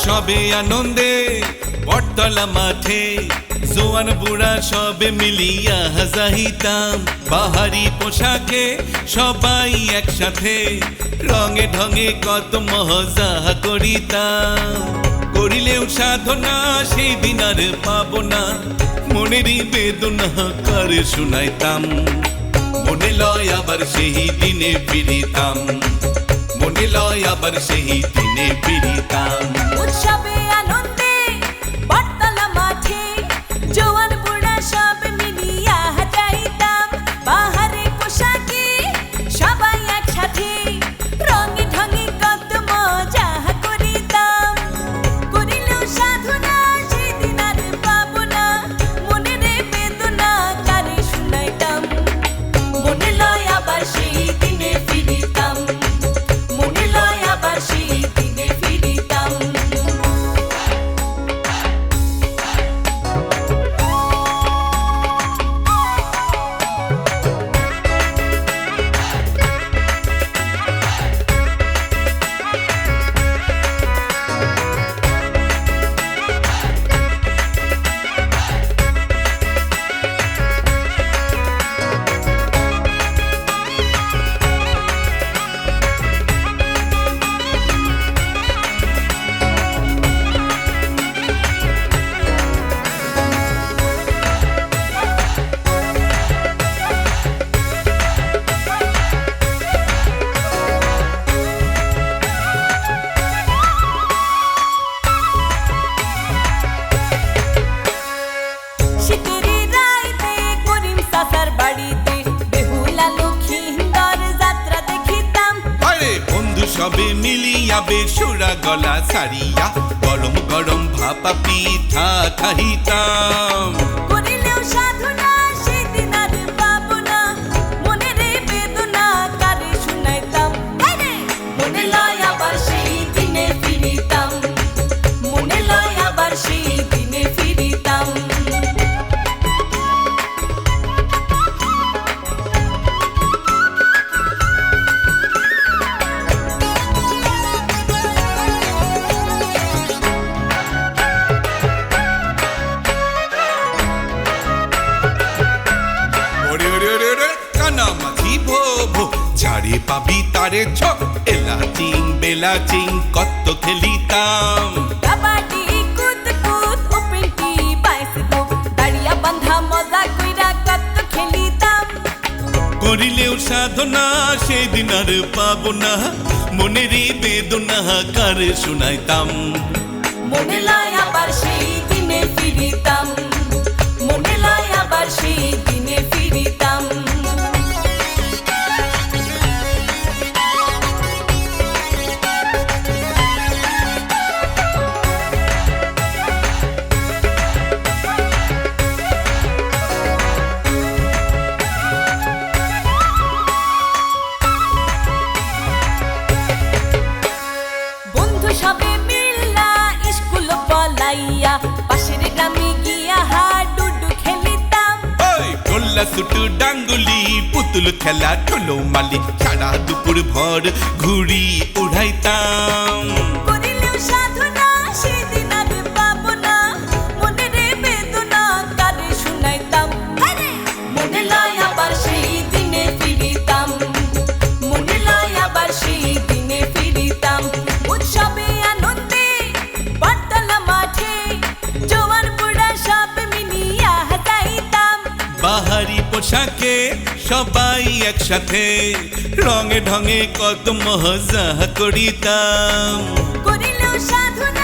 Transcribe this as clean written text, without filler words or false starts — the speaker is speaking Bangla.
সবে আনন্দে বটতলা মাঠে জোয়ান বুড়া সবে মিলিয়া যাইতাম বাহারি পোশাকে সবাই একসাথে রঙে ঢঙে কত মজা করিতাম করিলেও সাধনা সেই দিন আর পাবো না মনেরই বেদনা কারে শুনাইতাম মনে লয় আবার সেই দিনে ফিরিতাম মনে লয় আবার সেই দিনে ফিরিতাম উৎসবে আনন্দে বটতলা মাঠে জোয়ান বুড়া সব মিলিয়া যাইতাম বাহারে পোশাকে সবাই একসাথে রঙে ঢঙে কত মজা করিতাম করিলেও সাধনা সেদিন আর পাবো না মনের বেদনা কারে শুনাইতাম মনে লয় আবার সেই দিনে ফিরিতাম মনে লয় আবার সেই দিনে ফিরিতাম শীতের রাইতে করিম চাচার বাড়িতে বেহুলা লক্ষিন্দর যাত্রা দেখিতাম আরে বন্ধু সবে মিলিয়া বেসুরা গলা ছাড়িয়া গরম গরম ভাপা পিঠা খাইতাম করিলেও সাধনা সেদিন আর পাবো না মনের বেদনা কারে শুনাইতাম মনে লয় আবার সেই দিনে ফিরিতাম মনে লয় আবার সেই দিনে ফিরিতাম ওরে ওরে ওরে ওরে কানামাছি ভো ভো যারে পাবি তারে ছক এলা চিং বেলা চিং কত খেলিতাম কাবাডি কুতকুত ওপেনটি বাইসিকল দাড়িয়া বান্ধা মজা কইরা কত খেলিতাম করিলেও সাধনা সেই দিন আর পাবো না মনেরই বেদনা কারে শুনাইতাম মনে লয় আবার সেই দিনে ফিরিতাম মনে লয় আবার সেই দিনে ফিরিতাম বন্ধু সবে মিল্লা স্কুল পলাইয়া পাশের গ্রামে গিয়া হাডুডু খেলিতাম ওই গোল্লা সুটু ডাঙ্গুলি পুতুল খেলা ঠোলো মালি সারা দুপুর ভর ঘুড়ি উড়াইতাম করিলেও সাধনা সেদিন আর পাবো না মনের বেদনা কারে শুনাইতাম মনে লয় আবার সেই দিনে ফিরিতাম মনে লয় আবার সেই দিনে ফিরিতাম উৎসবে আনন্দে বটতলা মাঠে জোয়ান বুড়া সব মিলিয়া যাইতাম বাহারি পোশাকে সবাই একসাথে রঙে ঢঙে কত মজা করিতাম করিলেও সাধনা